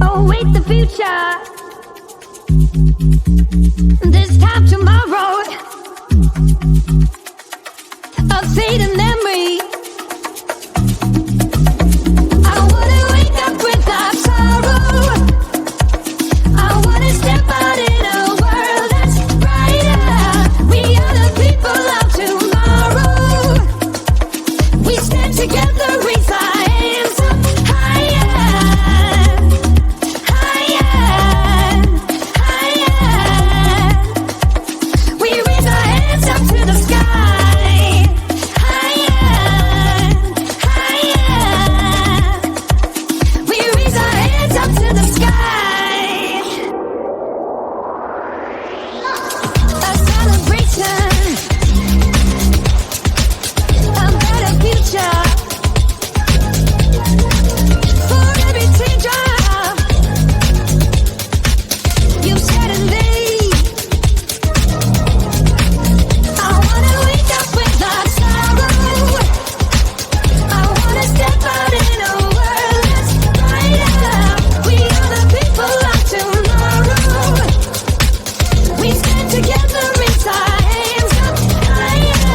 Await the future. This time tomorrow. A fading memory. I wanna wake up without sorrow. I wanna step out in a world that's brighter. We are the people of tomorrow. We stand together, raise our hands up higher, higher, higher. We raise our hands up to the sky, higher, higher. We raise our hands up to the sky. A celebration, a better future. For every teardrop you shed and leave. I wanna wake up without sorrow. I wanna step out in a world that's brighter. We are the people of tomorrow. We stand together, raise our hands up higher.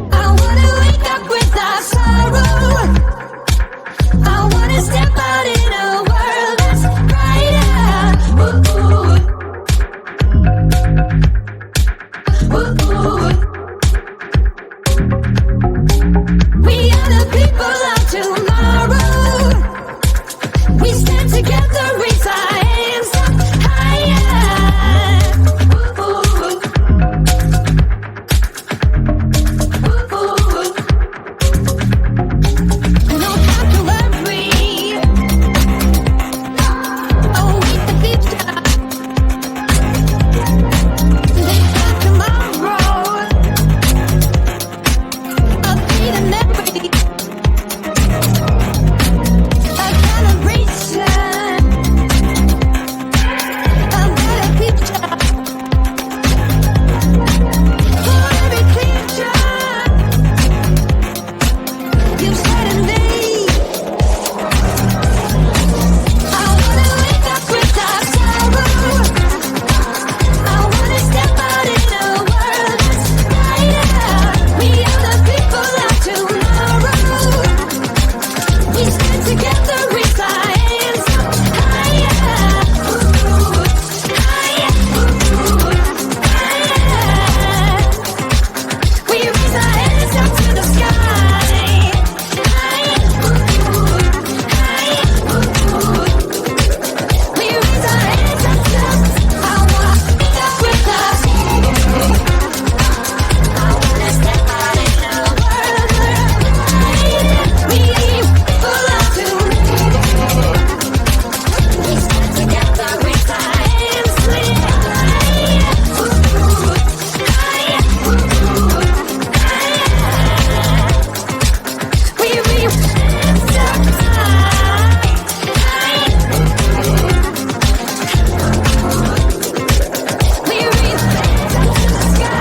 I wanna wake up without sorrow. I wanna step out in a world that's brighter. We are the people of tomorrow. We stand together, raise our hands up higher. No time to worry. Await the future. This time tomorrow. A fading memory. A celebration. A better future. For every teardrop you shed and leave. I wanna wake up without sorrow. I wanna step out in a world that's brighter. We are the people of tomorrow. We stand together, raise our hands up higher, higher, higher. We raise our hands up to the sky. We raise our hands up to I wanna wake up with us. I wanna step out in a world brighter. We people of tomorrow. We stand together, raise our hands higher, higher, higher. We raise our hands up high, we raise our hands up to the sky.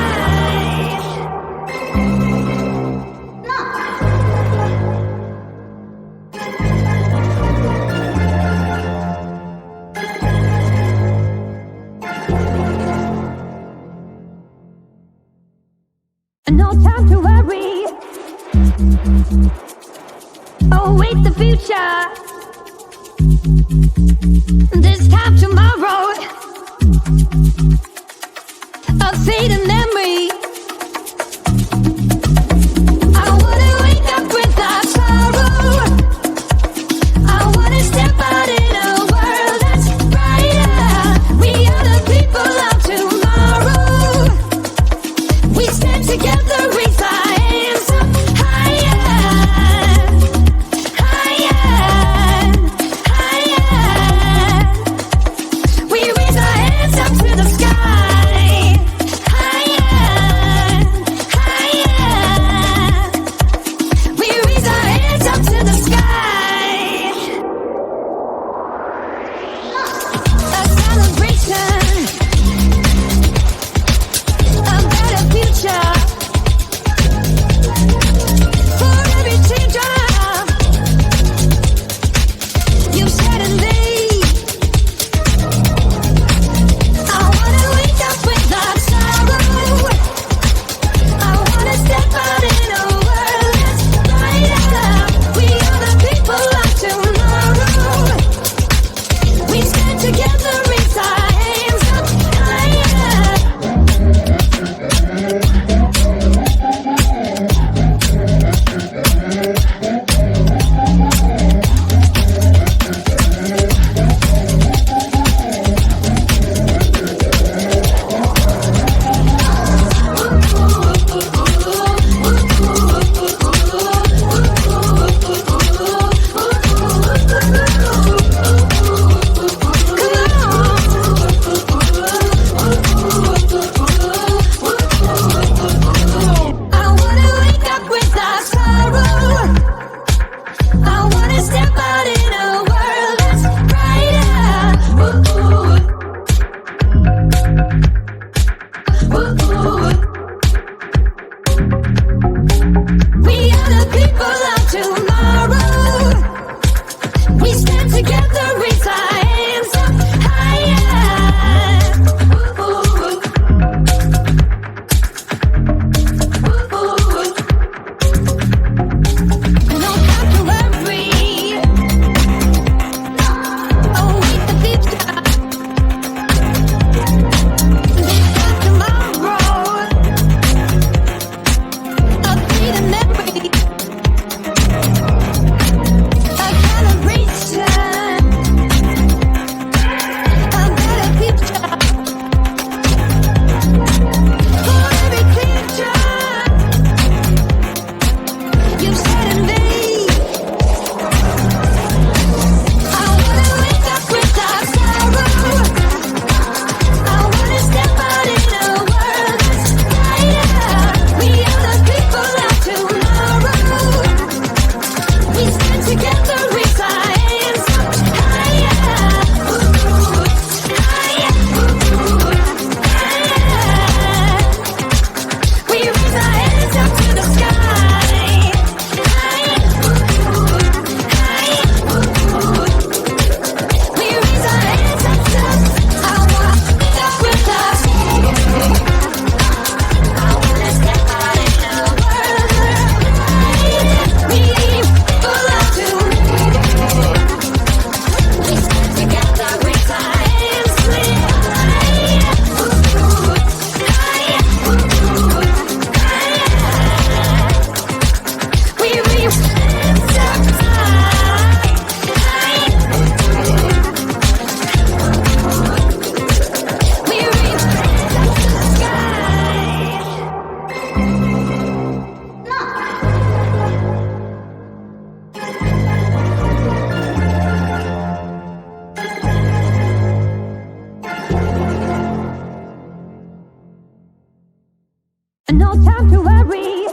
No time to worry. Await the future. This time tomorrow. A fading memory. I wanna wake up without sorrow. I wanna step out in a world that's brighter. We are the people of tomorrow. We stand together, raise our hands up higher. No time to worry.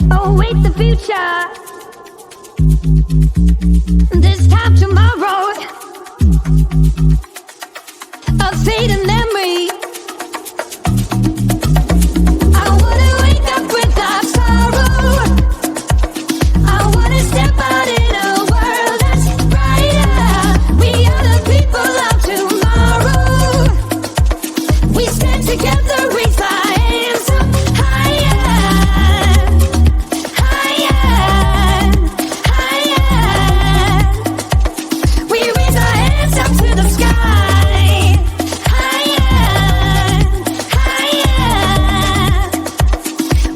Await the future. This time tomorrow. A fading memory. I wanna wake up without sorrow. I wanna step out in a world that's brighter. We are the people of tomorrow. We stand together, raise our hands up higher, higher, higher. We raise our hands up to the sky, higher, higher.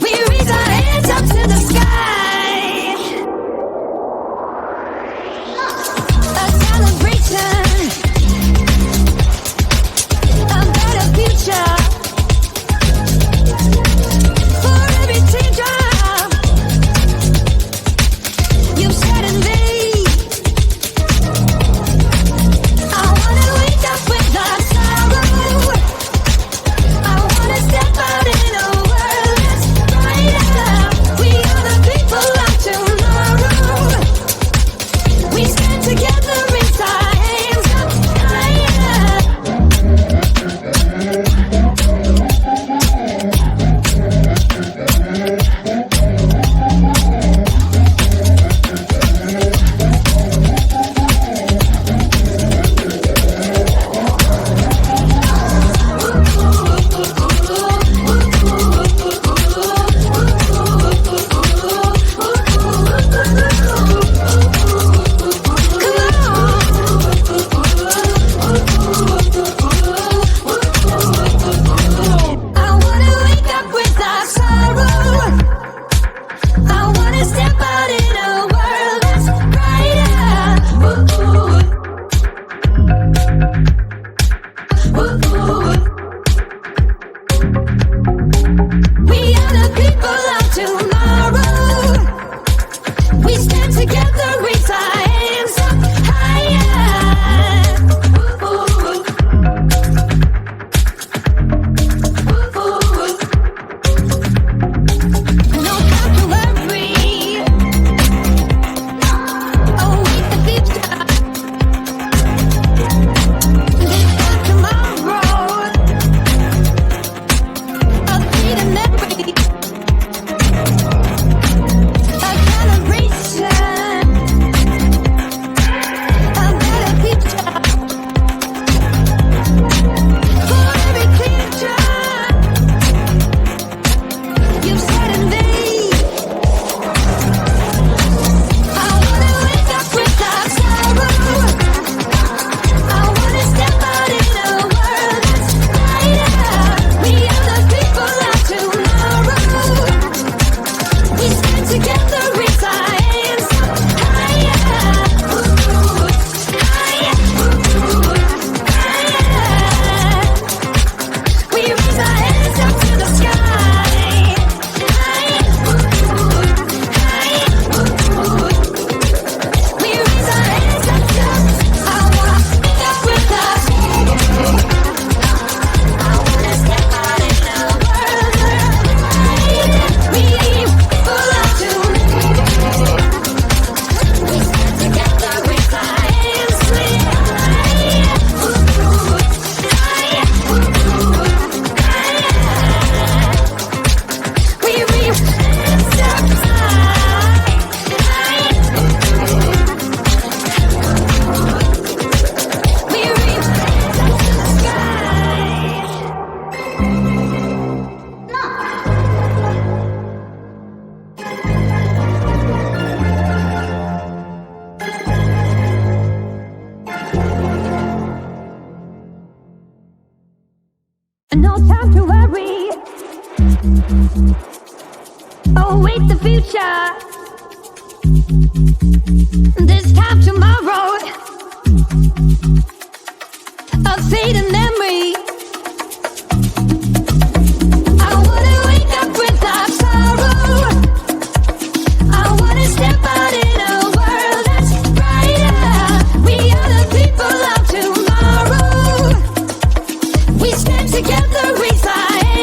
We raise our hands up to the sky. A celebration, a better future. For every teardrop you've shed in me, I wanna wake up without sorrow. I wanna step out in a world that's brighter. We are the people of tomorrow. We stand together, raise our hands up higher. I wanna wake up without sorrow. I wanna step out in a world that's brighter. We are the people of tomorrow. We stand together, raise our hands up higher. No time to worry. Await the future. This time tomorrow. A fleeting memory. A celebration. A better future. For every teardrop you've shed in me, I wanna wake up without sorrow. I wanna step out in a world that's brighter. We are the people of tomorrow. We stand together, raise our hands up higher, higher, higher. We raise our hands up to the sky, higher, higher. We raise our hands up to. I wanna wake up without. I wanna step out in a world that's brighter. We people of tomorrow. We stand together, raise our hands higher, higher, higher. We raise our hands up high, higher. We raise our hands up to the sky. No time to worry. Await the future. This time tomorrow. A fading memory. I wanna wake up without sorrow. I wanna step out in a world that's brighter. We are the people of tomorrow. We stand together, raise our hands.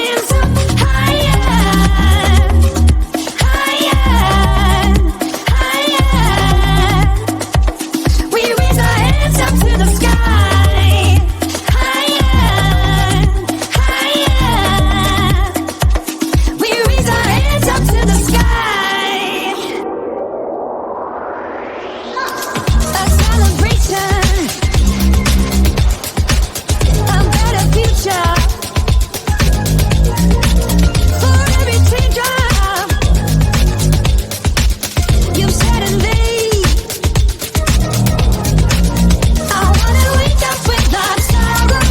celebration, a better future. For every teardrop you've shed and laid, I wanna wake up without sorrow.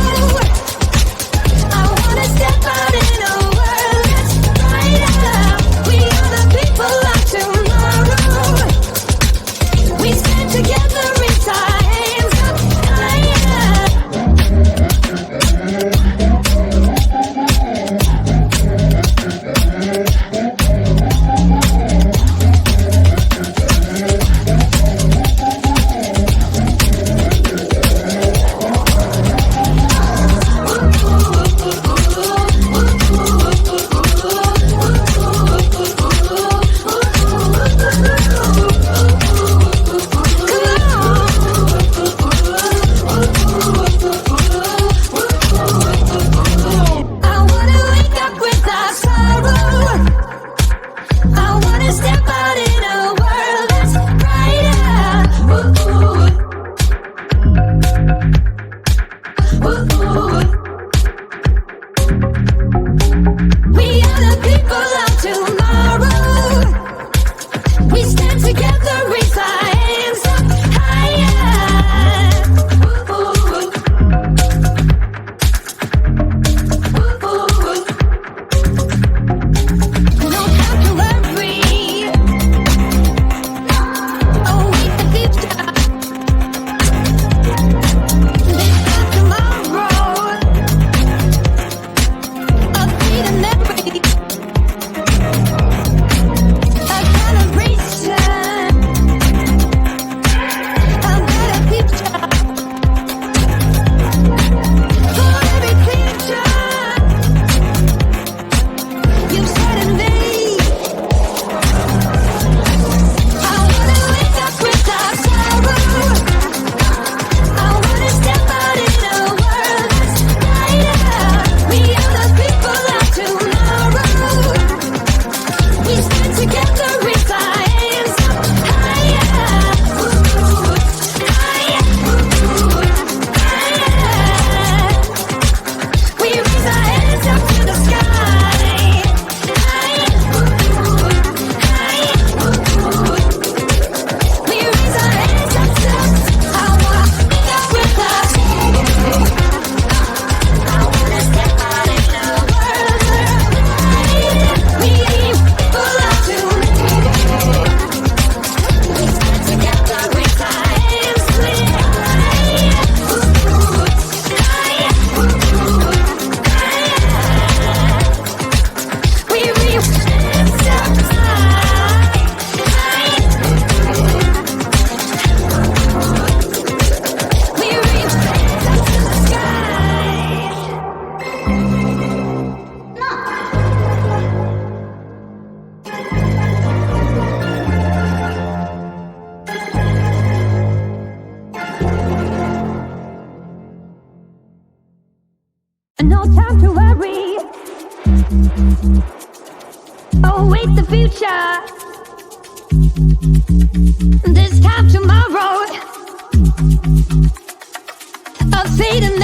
I wanna step out in a world that's brighter. We are the people of tomorrow. We stand together, raise our hands up higher. I wanna wake up without sorrow. I wanna step out in a world that's brighter. We are the people of tomorrow. We stand together, raise our hands up higher. No time to worry. Await the future. This time tomorrow. A freedom that breathes. A celebration. A better future. For every teardrop you've shed and laid, I wanna wake up without sorrow. I wanna step out in a world that's brighter. We are the people of tomorrow. We stand together, raise our hands up higher. Higher. We raise our hands up to the sky. Higher. We raise our hands up to I wanna wake up without sorrow. I wanna step out in a world that's brighter. We people of tomorrow. We stand together, raise our hands higher. We raise our hands up high. We raise our hands up to the sky. No time to worry. Await the future. This time tomorrow. A fate and